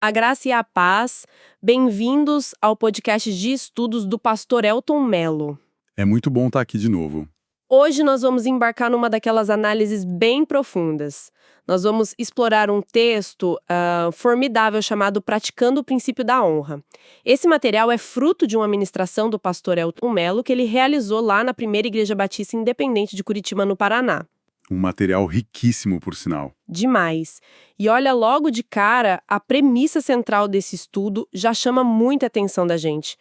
A graça e a paz. Bem-vindos ao podcast de estudos do pastor Elton Mello. É muito bom estar aqui de novo. Hoje nós vamos embarcar numa daquelas análises bem profundas. Nós vamos explorar um texto formidável chamado Praticando o Princípio da Honra. Esse material é fruto de uma ministração do pastor Elton Mello que ele realizou lá na Primeira Igreja Batista Independente de Curitiba, no Paraná. Um material riquíssimo, por sinal. Demais. E olha, logo de cara, a premissa central desse estudo já chama muita atenção da gente,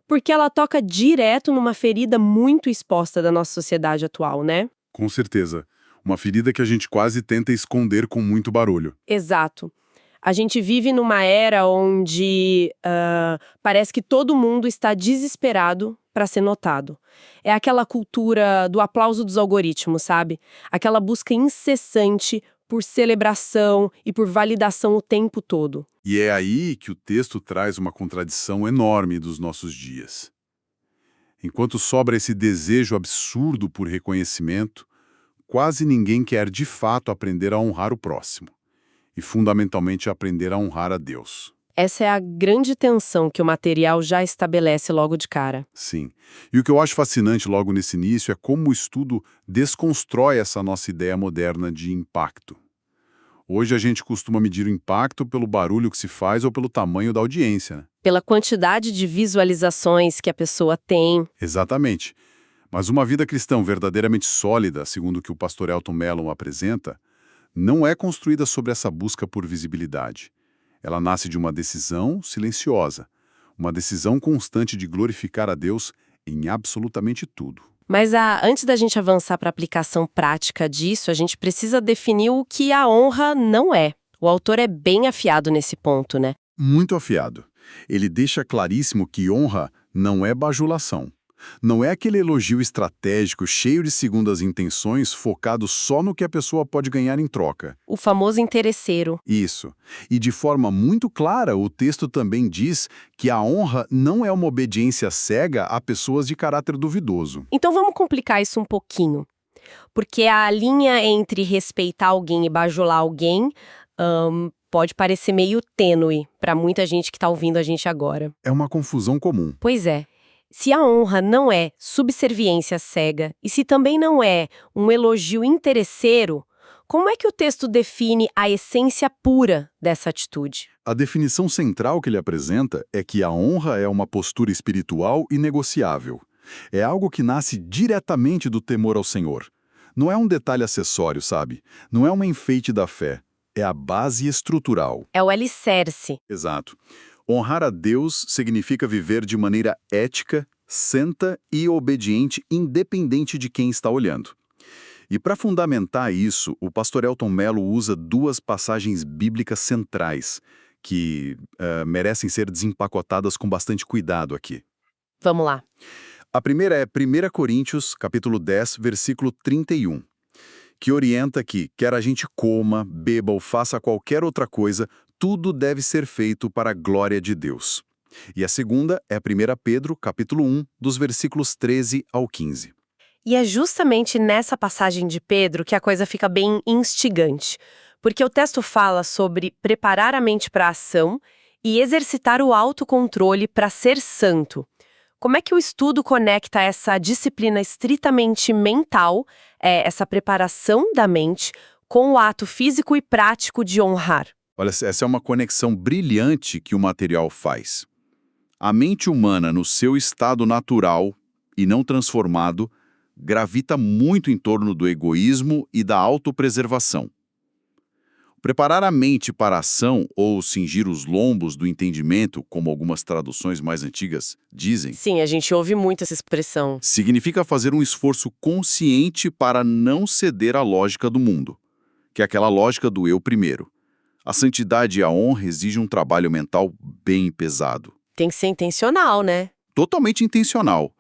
porque ela toca direto numa ferida muito exposta da nossa sociedade atual, né? Com certeza. Uma ferida que a gente quase tenta esconder com muito barulho. Exato. A gente vive numa era onde parece que todo mundo está desesperado para ser notado. É aquela cultura do aplauso dos algoritmos, sabe? Aquela busca incessante por celebração e por validação o tempo todo. E é aí que o texto traz uma contradição enorme dos nossos dias. Enquanto sobra esse desejo absurdo por reconhecimento, quase ninguém quer de fato aprender a honrar o próximo. E, fundamentalmente, aprender a honrar a Deus. Essa é a grande tensão que o material já estabelece logo de cara. Sim. E o que eu acho fascinante logo nesse início é como o estudo desconstrói essa nossa ideia moderna de impacto. Hoje a gente costuma medir o impacto pelo barulho que se faz ou pelo tamanho da audiência, né? Pela quantidade de visualizações que a pessoa tem. Exatamente. Mas uma vida cristã verdadeiramente sólida, segundo o que o pastor Elton Mello apresenta, não é construída sobre essa busca por visibilidade. Ela nasce de uma decisão silenciosa, uma decisão constante de glorificar a Deus em absolutamente tudo. Mas antes da gente avançar para a aplicação prática disso, a gente precisa definir o que a honra não é. O autor é bem afiado nesse ponto, né? Muito afiado. Ele deixa claríssimo que honra não é bajulação. Não é aquele elogio estratégico, cheio de segundas intenções, focado só no que a pessoa pode ganhar em troca. O famoso interesseiro. Isso. E de forma muito clara, o texto também diz que a honra não é uma obediência cega a pessoas de caráter duvidoso. Então vamos complicar isso um pouquinho. Porque a linha entre respeitar alguém e bajular alguém pode parecer meio tênue para muita gente que está ouvindo a gente agora. É uma confusão comum. Pois é. Se a honra não é subserviência cega e se também não é um elogio interesseiro, como é que o texto define a essência pura dessa atitude? A definição central que ele apresenta é que a honra é uma postura espiritual inegociável. É algo que nasce diretamente do temor ao Senhor. Não é um detalhe acessório, sabe? Não é um enfeite da fé. É a base estrutural. É o alicerce. Exato. Honrar a Deus significa viver de maneira ética, santa e obediente, independente de quem está olhando. E para fundamentar isso, o pastor Elton Mello usa duas passagens bíblicas centrais que merecem ser desempacotadas com bastante cuidado aqui. Vamos lá. A primeira é 1 Coríntios, capítulo 10, versículo 31, que orienta que, quer a gente coma, beba ou faça qualquer outra coisa, tudo deve ser feito para a glória de Deus. E a segunda é 1 Pedro, capítulo 1, dos versículos 13 ao 15. E é justamente nessa passagem de Pedro que a coisa fica bem instigante, porque o texto fala sobre preparar a mente para a ação e exercitar o autocontrole para ser santo. Como é que o estudo conecta essa disciplina estritamente mental, essa preparação da mente, com o ato físico e prático de honrar? Olha, essa é uma conexão brilhante que o material faz. A mente humana, no seu estado natural e não transformado, gravita muito em torno do egoísmo e da autopreservação. Preparar a mente para a ação ou cingir os lombos do entendimento, como algumas traduções mais antigas dizem, Sim, a gente ouve muito essa expressão. significa fazer um esforço consciente para não ceder à lógica do mundo, que é aquela lógica do eu primeiro. A santidade e a honra exigem um trabalho mental bem pesado. Tem que ser intencional, né? Totalmente intencional.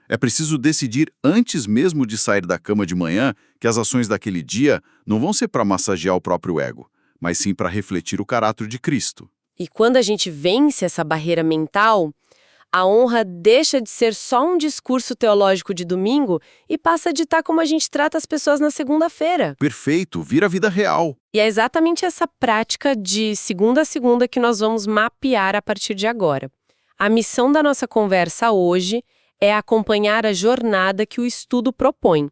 É preciso decidir antes mesmo de sair da cama de manhã que as ações daquele dia não vão ser para massagear o próprio ego, mas sim para refletir o caráter de Cristo. E quando a gente vence essa barreira mental, A honra deixa de ser só um discurso teológico de domingo e passa a ditar como a gente trata as pessoas na segunda-feira. Perfeito, vira vida real. E é exatamente essa prática de segunda a segunda que nós vamos mapear a partir de agora. A missão da nossa conversa hoje é acompanhar a jornada que o estudo propõe.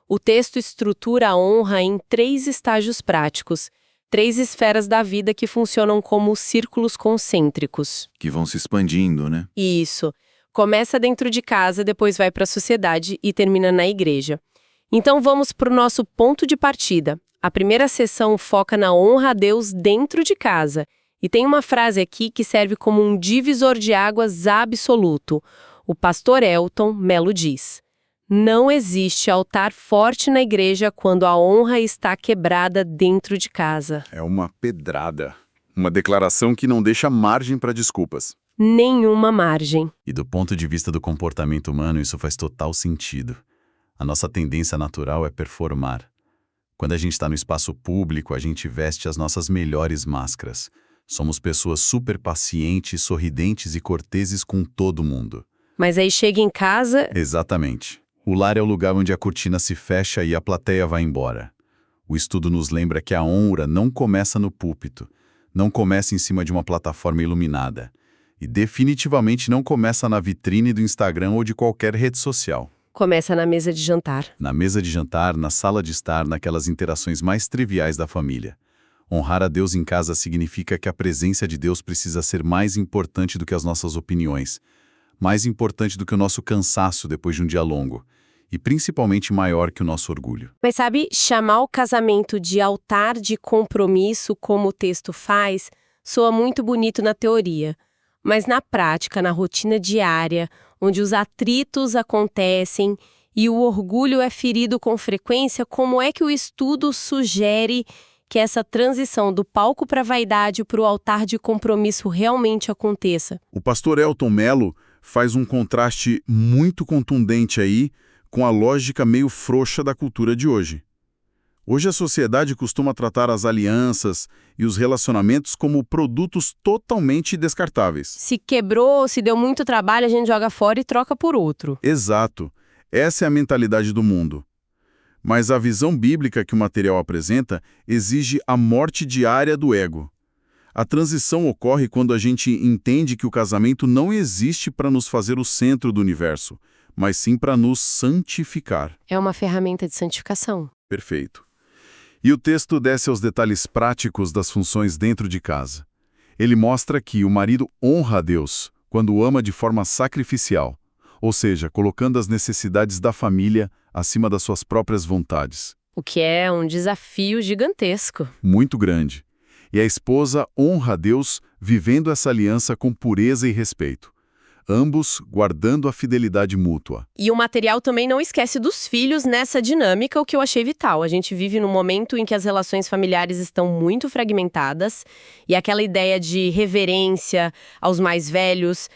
O texto estrutura a honra em 3 estágios práticos, 3 esferas da vida que funcionam como círculos concêntricos. Que vão se expandindo, né? Isso. Começa dentro de casa, depois vai para a sociedade e termina na igreja. Então vamos para o nosso ponto de partida. A primeira sessão foca na honra a Deus dentro de casa. E tem uma frase aqui que serve como um divisor de águas absoluto. O pastor Elton Melo diz: não existe altar forte na igreja quando a honra está quebrada dentro de casa. É uma pedrada. Uma declaração que não deixa margem para desculpas. Nenhuma margem. E do ponto de vista do comportamento humano, isso faz total sentido. A nossa tendência natural é performar. Quando a gente está no espaço público, a gente veste as nossas melhores máscaras. Somos pessoas super pacientes, sorridentes e corteses com todo mundo. Mas aí chega em casa... Exatamente. O lar é o lugar onde a cortina se fecha e a plateia vai embora. O estudo nos lembra que a honra não começa no púlpito, não começa em cima de uma plataforma iluminada e definitivamente não começa na vitrine do Instagram ou de qualquer rede social. Começa na mesa de jantar. Na mesa de jantar, na sala de estar, naquelas interações mais triviais da família. Honrar a Deus em casa significa que a presença de Deus precisa ser mais importante do que as nossas opiniões, mais importante do que o nosso cansaço depois de um dia longo, e principalmente maior que o nosso orgulho. Mas sabe, chamar o casamento de altar de compromisso, como o texto faz, soa muito bonito na teoria. Mas na prática, na rotina diária, onde os atritos acontecem e o orgulho é ferido com frequência, como é que o estudo sugere que essa transição do palco para a vaidade para o altar de compromisso realmente aconteça? O pastor Elton Melo faz um contraste muito contundente aí com a lógica meio frouxa da cultura de hoje. Hoje a sociedade costuma tratar as alianças e os relacionamentos como produtos totalmente descartáveis. Se quebrou, se deu muito trabalho, a gente joga fora e troca por outro. Exato. Essa é a mentalidade do mundo. Mas a visão bíblica que o material apresenta exige a morte diária do ego. A transição ocorre quando a gente entende que o casamento não existe para nos fazer o centro do universo, mas sim para nos santificar. É uma ferramenta de santificação. Perfeito. E o texto desce aos detalhes práticos das funções dentro de casa. Ele mostra que o marido honra a Deus quando o ama de forma sacrificial, ou seja, colocando as necessidades da família acima das suas próprias vontades. O que é um desafio gigantesco. Muito grande. E a esposa honra a Deus vivendo essa aliança com pureza e respeito, ambos guardando a fidelidade mútua. E o material também não esquece dos filhos nessa dinâmica, o que eu achei vital. A gente vive num momento em que as relações familiares estão muito fragmentadas e aquela ideia de reverência aos mais velhos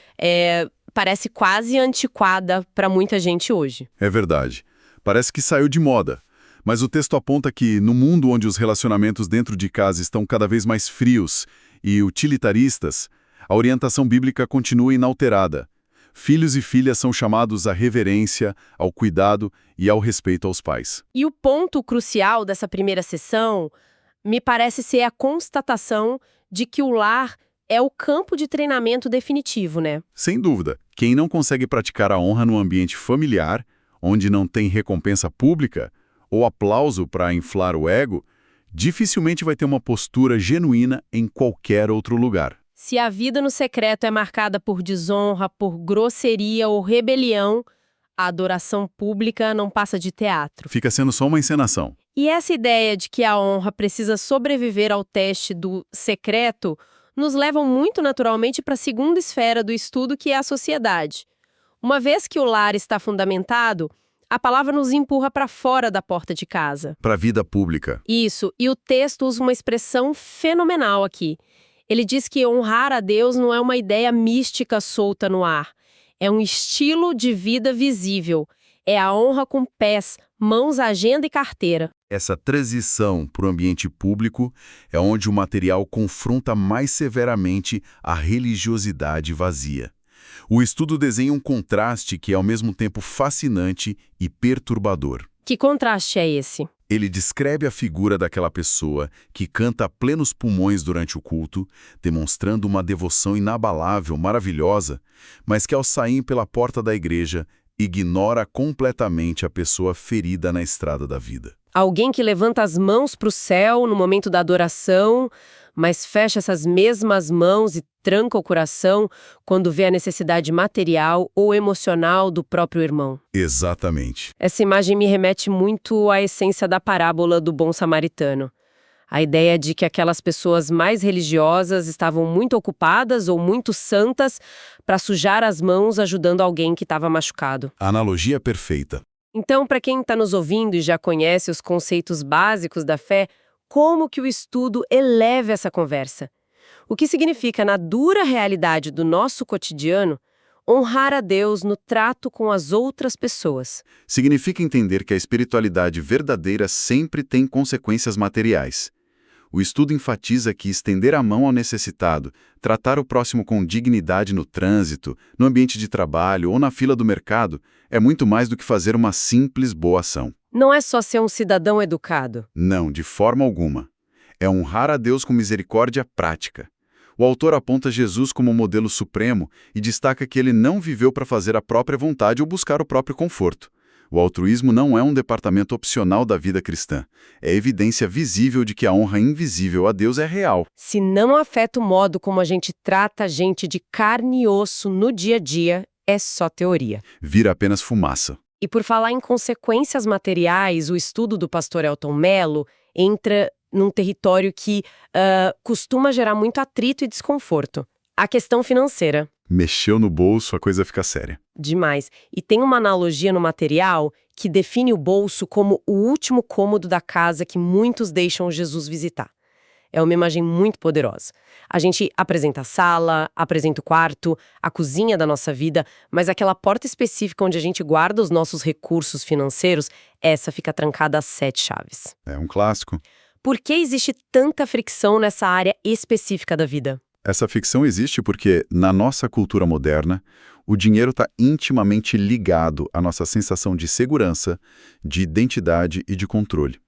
parece quase antiquada para muita gente hoje. É verdade. Parece que saiu de moda. Mas o texto aponta que, no mundo onde os relacionamentos dentro de casa estão cada vez mais frios e utilitaristas, a orientação bíblica continua inalterada. Filhos e filhas são chamados à reverência, ao cuidado e ao respeito aos pais. E o ponto crucial dessa primeira sessão me parece ser a constatação de que o lar é o campo de treinamento definitivo, né? Sem dúvida. Quem não consegue praticar a honra no ambiente familiar, onde não tem recompensa pública ou aplauso para inflar o ego, dificilmente vai ter uma postura genuína em qualquer outro lugar. Se a vida no secreto é marcada por desonra, por grosseria ou rebelião, a adoração pública não passa de teatro. Fica sendo só uma encenação. E essa ideia de que a honra precisa sobreviver ao teste do secreto nos leva muito naturalmente para a segunda esfera do estudo, que é a sociedade. Uma vez que o lar está fundamentado, a palavra nos empurra para fora da porta de casa. Para a vida pública. Isso, e o texto usa uma expressão fenomenal aqui. Ele diz que honrar a Deus não é uma ideia mística solta no ar. É um estilo de vida visível. É a honra com pés, mãos, agenda e carteira. Essa transição para o ambiente público é onde o material confronta mais severamente a religiosidade vazia. O estudo desenha um contraste que é ao mesmo tempo fascinante e perturbador. Que contraste é esse? Ele descreve a figura daquela pessoa que canta a plenos pulmões durante o culto, demonstrando uma devoção inabalável, maravilhosa, mas que ao sair pela porta da igreja, ignora completamente a pessoa ferida na estrada da vida. Alguém que levanta as mãos para o céu no momento da adoração, mas fecha essas mesmas mãos e tranca o coração quando vê a necessidade material ou emocional do próprio irmão. Exatamente. Essa imagem me remete muito à essência da parábola do bom samaritano. A ideia de que aquelas pessoas mais religiosas estavam muito ocupadas ou muito santas para sujar as mãos ajudando alguém que estava machucado. A analogia é perfeita. Então, para quem está nos ouvindo e já conhece os conceitos básicos da fé, como que o estudo eleva essa conversa? O que significa, na dura realidade do nosso cotidiano, honrar a Deus no trato com as outras pessoas? Significa entender que a espiritualidade verdadeira sempre tem consequências materiais. O estudo enfatiza que estender a mão ao necessitado, tratar o próximo com dignidade no trânsito, no ambiente de trabalho ou na fila do mercado, é muito mais do que fazer uma simples boa ação. Não é só ser um cidadão educado. Não, de forma alguma. É honrar a Deus com misericórdia prática. O autor aponta Jesus como modelo supremo e destaca que ele não viveu para fazer a própria vontade ou buscar o próprio conforto. O altruísmo não é um departamento opcional da vida cristã. É evidência visível de que a honra invisível a Deus é real. Se não afeta o modo como a gente trata a gente de carne e osso no dia a dia, é só teoria. Vira apenas fumaça. E por falar em consequências materiais, o estudo do pastor Elton Mello entra num território que costuma gerar muito atrito e desconforto. A questão financeira. Mexeu no bolso, a coisa fica séria. Demais. E tem uma analogia no material que define o bolso como o último cômodo da casa que muitos deixam Jesus visitar. É uma imagem muito poderosa. A gente apresenta a sala, apresenta o quarto, a cozinha da nossa vida, mas aquela porta específica onde a gente guarda os nossos recursos financeiros, essa fica trancada às 7 chaves. É um clássico. Por que existe tanta fricção nessa área específica da vida? Essa ficção existe porque, na nossa cultura moderna, o dinheiro está intimamente ligado à nossa sensação de segurança, de identidade e de controle.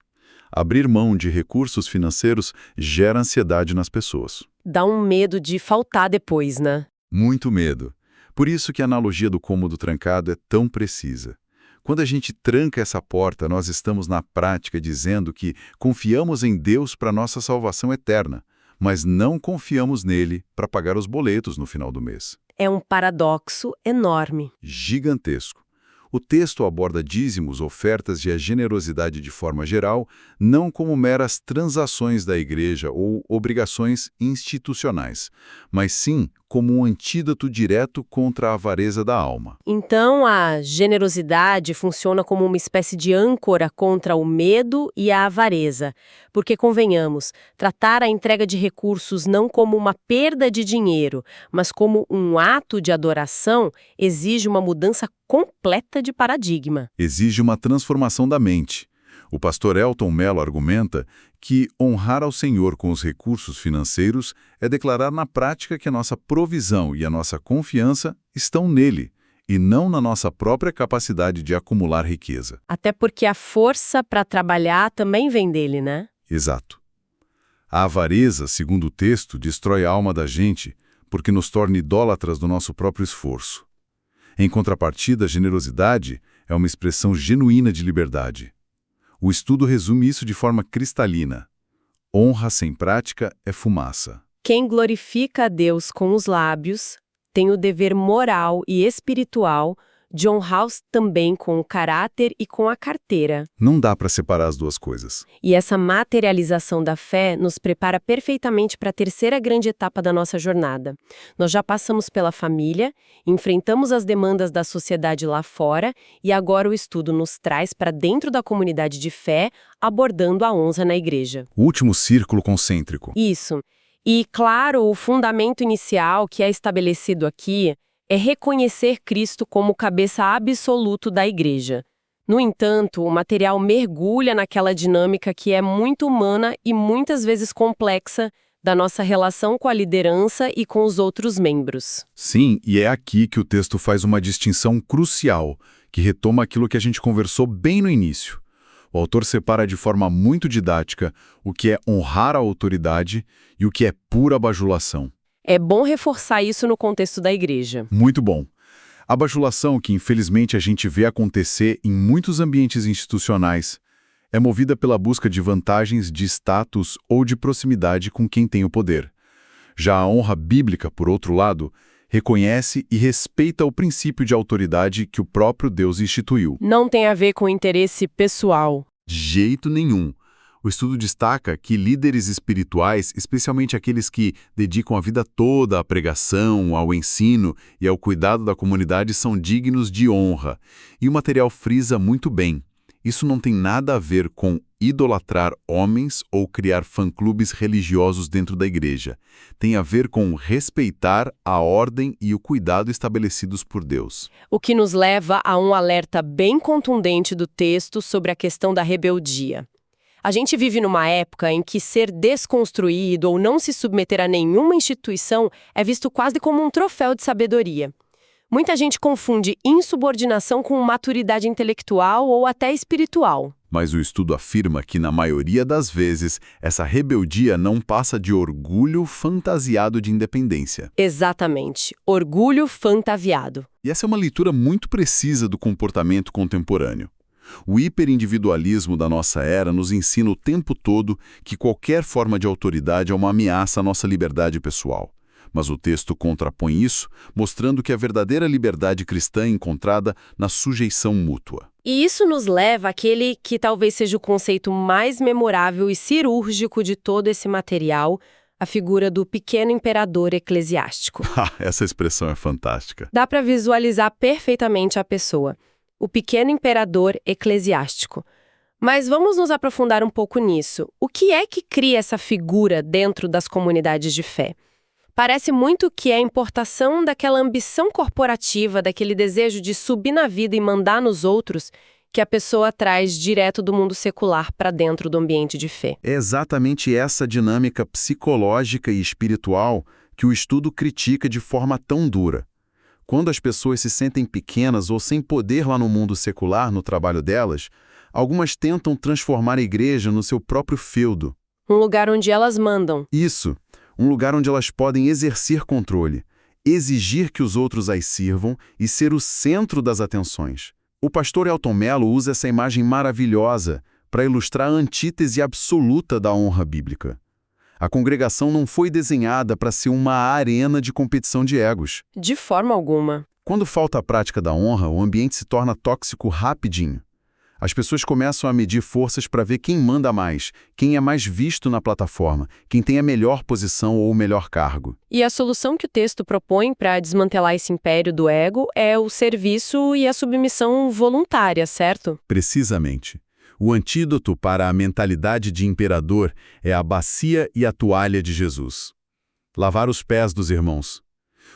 Abrir mão de recursos financeiros gera ansiedade nas pessoas. Dá um medo de faltar depois, né? Muito medo. Por isso que a analogia do cômodo trancado é tão precisa. Quando a gente tranca essa porta, nós estamos na prática dizendo que confiamos em Deus para nossa salvação eterna, mas não confiamos nele para pagar os boletos no final do mês. É um paradoxo enorme. Gigantesco. O texto aborda dízimos, ofertas e a generosidade de forma geral, não como meras transações da igreja ou obrigações institucionais, mas sim como um antídoto direto contra a avareza da alma. Então, a generosidade funciona como uma espécie de âncora contra o medo e a avareza. Porque, convenhamos, tratar a entrega de recursos não como uma perda de dinheiro, mas como um ato de adoração, exige uma mudança completa de paradigma. Exige uma transformação da mente. O pastor Elton Mello argumenta que honrar ao Senhor com os recursos financeiros é declarar na prática que a nossa provisão e a nossa confiança estão nele, e não na nossa própria capacidade de acumular riqueza. Até porque a força para trabalhar também vem dele, né? Exato. A avareza, segundo o texto, destrói a alma da gente porque nos torna idólatras do nosso próprio esforço. Em contrapartida, a generosidade é uma expressão genuína de liberdade. O estudo resume isso de forma cristalina. Honra sem prática é fumaça. Quem glorifica a Deus com os lábios tem o dever moral e espiritual de honrá-los também com o caráter e com a carteira. Não dá para separar as duas coisas. E essa materialização da fé nos prepara perfeitamente para a terceira grande etapa da nossa jornada. Nós já passamos pela família, enfrentamos as demandas da sociedade lá fora e agora o estudo nos traz para dentro da comunidade de fé, abordando a honra na igreja. O último círculo concêntrico. Isso. E, claro, o fundamento inicial que é estabelecido aqui é reconhecer Cristo como cabeça absoluto da igreja. No entanto, o material mergulha naquela dinâmica que é muito humana e muitas vezes complexa da nossa relação com a liderança e com os outros membros. Sim, e é aqui que o texto faz uma distinção crucial, que retoma aquilo que a gente conversou bem no início. O autor separa de forma muito didática o que é honrar a autoridade e o que é pura bajulação. É bom reforçar isso no contexto da igreja. Muito bom. A bajulação, que infelizmente a gente vê acontecer em muitos ambientes institucionais, é movida pela busca de vantagens de status ou de proximidade com quem tem o poder. Já a honra bíblica, por outro lado, reconhece e respeita o princípio de autoridade que o próprio Deus instituiu. Não tem a ver com interesse pessoal. De jeito nenhum. O estudo destaca que líderes espirituais, especialmente aqueles que dedicam a vida toda à pregação, ao ensino e ao cuidado da comunidade, são dignos de honra. E o material frisa muito bem. Isso não tem nada a ver com idolatrar homens ou criar fã-clubes religiosos dentro da igreja. Tem a ver com respeitar a ordem e o cuidado estabelecidos por Deus. O que nos leva a um alerta bem contundente do texto sobre a questão da rebeldia. A gente vive numa época em que ser desconstruído ou não se submeter a nenhuma instituição é visto quase como um troféu de sabedoria. Muita gente confunde insubordinação com maturidade intelectual ou até espiritual. Mas o estudo afirma que, na maioria das vezes, essa rebeldia não passa de orgulho fantasiado de independência. Exatamente. Orgulho fantasiado. E essa é uma leitura muito precisa do comportamento contemporâneo. O hiperindividualismo da nossa era nos ensina o tempo todo que qualquer forma de autoridade é uma ameaça à nossa liberdade pessoal. Mas o texto contrapõe isso, mostrando que a verdadeira liberdade cristã é encontrada na sujeição mútua. E isso nos leva àquele que talvez seja o conceito mais memorável e cirúrgico de todo esse material, a figura do pequeno imperador eclesiástico. Essa expressão é fantástica. Dá para visualizar perfeitamente a pessoa. O pequeno imperador eclesiástico. Mas vamos nos aprofundar um pouco nisso. O que é que cria essa figura dentro das comunidades de fé? Parece muito que é a importação daquela ambição corporativa, daquele desejo de subir na vida e mandar nos outros, que a pessoa traz direto do mundo secular para dentro do ambiente de fé. É exatamente essa dinâmica psicológica e espiritual que o estudo critica de forma tão dura. Quando as pessoas se sentem pequenas ou sem poder lá no mundo secular, no trabalho delas, algumas tentam transformar a igreja no seu próprio feudo. Um lugar onde elas mandam. Isso, um lugar onde elas podem exercer controle, exigir que os outros as sirvam e ser o centro das atenções. O pastor Elton Mello usa essa imagem maravilhosa para ilustrar a antítese absoluta da honra bíblica. A congregação não foi desenhada para ser uma arena de competição de egos. De forma alguma. Quando falta a prática da honra, o ambiente se torna tóxico rapidinho. As pessoas começam a medir forças para ver quem manda mais, quem é mais visto na plataforma, quem tem a melhor posição ou o melhor cargo. E a solução que o texto propõe para desmantelar esse império do ego é o serviço e a submissão voluntária, certo? Precisamente. O antídoto para a mentalidade de imperador é a bacia e a toalha de Jesus. Lavar os pés dos irmãos.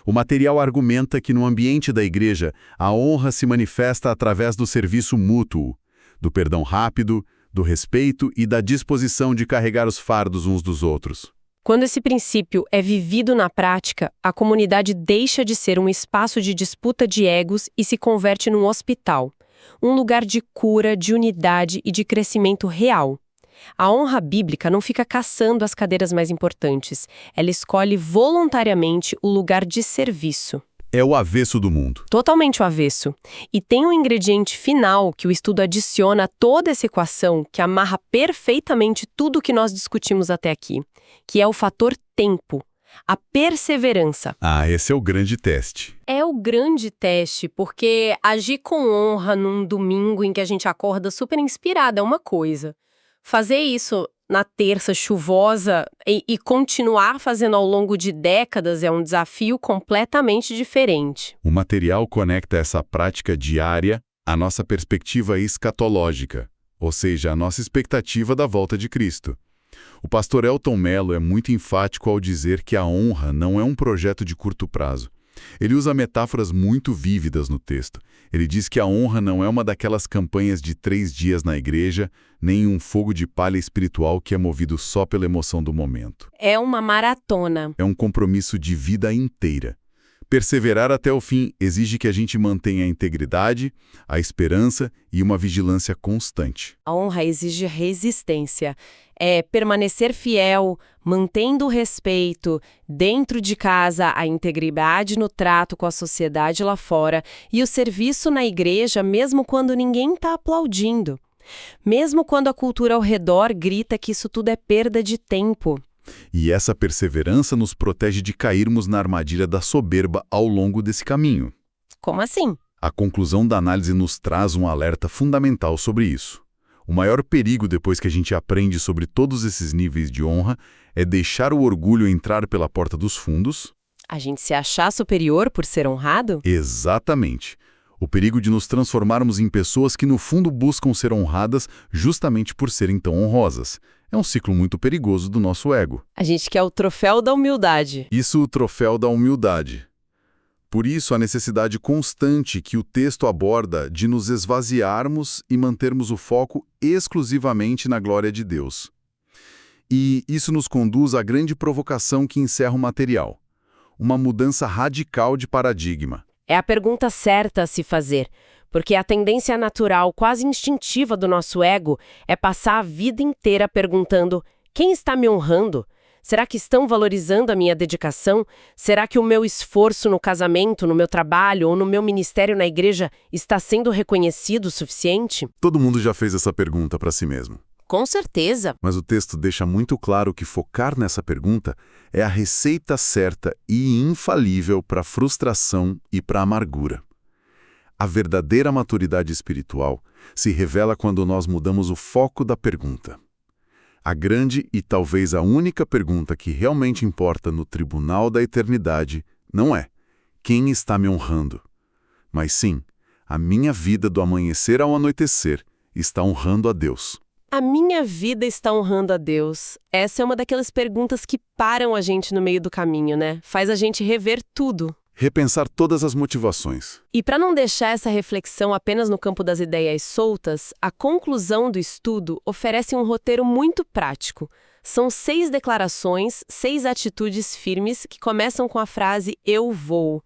O material argumenta que no ambiente da igreja, a honra se manifesta através do serviço mútuo, do perdão rápido, do respeito e da disposição de carregar os fardos uns dos outros. Quando esse princípio é vivido na prática, a comunidade deixa de ser um espaço de disputa de egos e se converte num hospital, um lugar de cura, de unidade e de crescimento real. A honra bíblica não fica caçando as cadeiras mais importantes, ela escolhe voluntariamente o lugar de serviço. É o avesso do mundo. Totalmente o avesso. E tem um ingrediente final que o estudo adiciona a toda essa equação, que amarra perfeitamente tudo o que nós discutimos até aqui, que é o fator tempo, a perseverança. Esse é o grande teste. É o grande teste, porque agir com honra num domingo em que a gente acorda super inspirada é uma coisa. Fazer isso na terça chuvosa e continuar fazendo ao longo de décadas é um desafio completamente diferente. O material conecta essa prática diária à nossa perspectiva escatológica, ou seja, à nossa expectativa da volta de Cristo. O pastor Elton Mello é muito enfático ao dizer que a honra não é um projeto de curto prazo. Ele usa metáforas muito vívidas no texto. Ele diz que a honra não é uma daquelas campanhas de 3 dias na igreja, nem um fogo de palha espiritual que é movido só pela emoção do momento. É uma maratona. É um compromisso de vida inteira. Perseverar até o fim exige que a gente mantenha a integridade, a esperança e uma vigilância constante. A honra exige resistência. É permanecer fiel, mantendo o respeito, dentro de casa, a integridade no trato com a sociedade lá fora e o serviço na igreja mesmo quando ninguém está aplaudindo. Mesmo quando a cultura ao redor grita que isso tudo é perda de tempo. E essa perseverança nos protege de cairmos na armadilha da soberba ao longo desse caminho. Como assim? A conclusão da análise nos traz um alerta fundamental sobre isso. O maior perigo depois que a gente aprende sobre todos esses níveis de honra é deixar o orgulho entrar pela porta dos fundos. A gente se achar superior por ser honrado? Exatamente. O perigo de nos transformarmos em pessoas que no fundo buscam ser honradas justamente por serem tão honrosas. É um ciclo muito perigoso do nosso ego. A gente quer o troféu da humildade. Isso, o troféu da humildade. Por isso, a necessidade constante que o texto aborda de nos esvaziarmos e mantermos o foco exclusivamente na glória de Deus. E isso nos conduz à grande provocação que encerra o material. Uma mudança radical de paradigma. É a pergunta certa a se fazer, porque a tendência natural, quase instintiva do nosso ego é passar a vida inteira perguntando: quem está me honrando? Será que estão valorizando a minha dedicação? Será que o meu esforço no casamento, no meu trabalho ou no meu ministério na igreja está sendo reconhecido o suficiente? Todo mundo já fez essa pergunta para si mesmo. Com certeza. Mas o texto deixa muito claro que focar nessa pergunta é a receita certa e infalível para a frustração e para a amargura. A verdadeira maturidade espiritual se revela quando nós mudamos o foco da pergunta. A grande e talvez a única pergunta que realmente importa no tribunal da eternidade não é quem está me honrando, mas sim, a minha vida do amanhecer ao anoitecer está honrando a Deus. A minha vida está honrando a Deus. Essa é uma daquelas perguntas que param a gente no meio do caminho, né? Faz a gente rever tudo. Repensar todas as motivações. E para não deixar essa reflexão apenas no campo das ideias soltas, a conclusão do estudo oferece um roteiro muito prático. São 6 declarações, 6 atitudes firmes que começam com a frase "eu vou".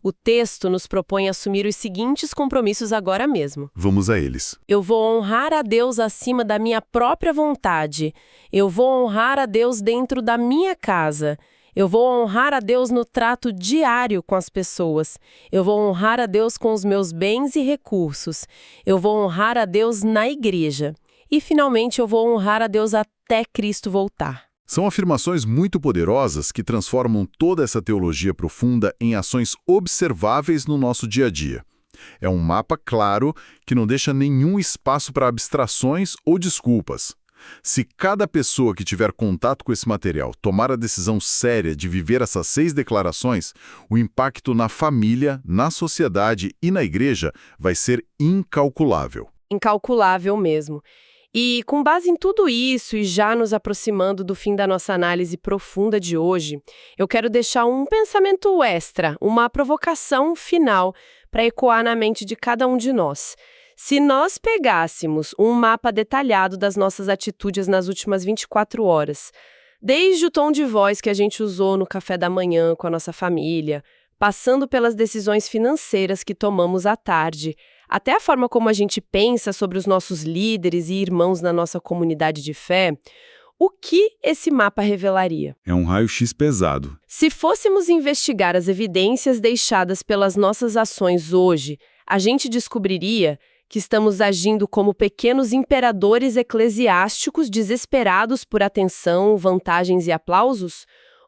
O texto nos propõe assumir os seguintes compromissos agora mesmo. Vamos a eles. Eu vou honrar a Deus acima da minha própria vontade. Eu vou honrar a Deus dentro da minha casa. Eu vou honrar a Deus no trato diário com as pessoas. Eu vou honrar a Deus com os meus bens e recursos. Eu vou honrar a Deus na igreja. E, finalmente, eu vou honrar a Deus até Cristo voltar. São afirmações muito poderosas que transformam toda essa teologia profunda em ações observáveis no nosso dia a dia. É um mapa claro que não deixa nenhum espaço para abstrações ou desculpas. Se cada pessoa que tiver contato com esse material tomar a decisão séria de viver essas 6 declarações, o impacto na família, na sociedade e na igreja vai ser incalculável. Incalculável mesmo. E com base em tudo isso e já nos aproximando do fim da nossa análise profunda de hoje, eu quero deixar um pensamento extra, uma provocação final para ecoar na mente de cada um de nós. Se nós pegássemos um mapa detalhado das nossas atitudes nas últimas 24 horas, desde o tom de voz que a gente usou no café da manhã com a nossa família, passando pelas decisões financeiras que tomamos à tarde, até a forma como a gente pensa sobre os nossos líderes e irmãos na nossa comunidade de fé, o que esse mapa revelaria? É um raio-x pesado. Se fôssemos investigar as evidências deixadas pelas nossas ações hoje, a gente descobriria que estamos agindo como pequenos imperadores eclesiásticos desesperados por atenção, vantagens e aplausos?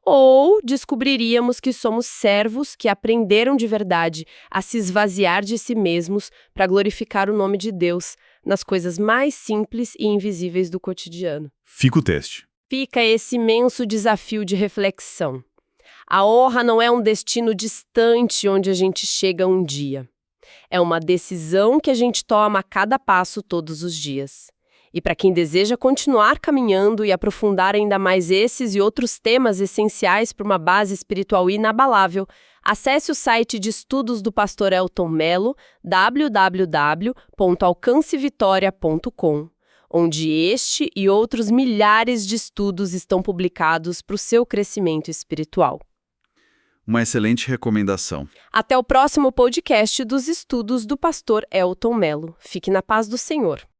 Ou descobriríamos que somos servos que aprenderam de verdade a se esvaziar de si mesmos para glorificar o nome de Deus nas coisas mais simples e invisíveis do cotidiano? Fica o teste. Fica esse imenso desafio de reflexão. A honra não é um destino distante onde a gente chega um dia. É uma decisão que a gente toma a cada passo todos os dias. E para quem deseja continuar caminhando e aprofundar ainda mais esses e outros temas essenciais para uma base espiritual inabalável, acesse o site de estudos do pastor Elton Mello, www.alcancevitoria.com, onde este e outros milhares de estudos estão publicados para o seu crescimento espiritual. Uma excelente recomendação. Até o próximo podcast dos estudos do pastor Elton Mello. Fique na paz do Senhor.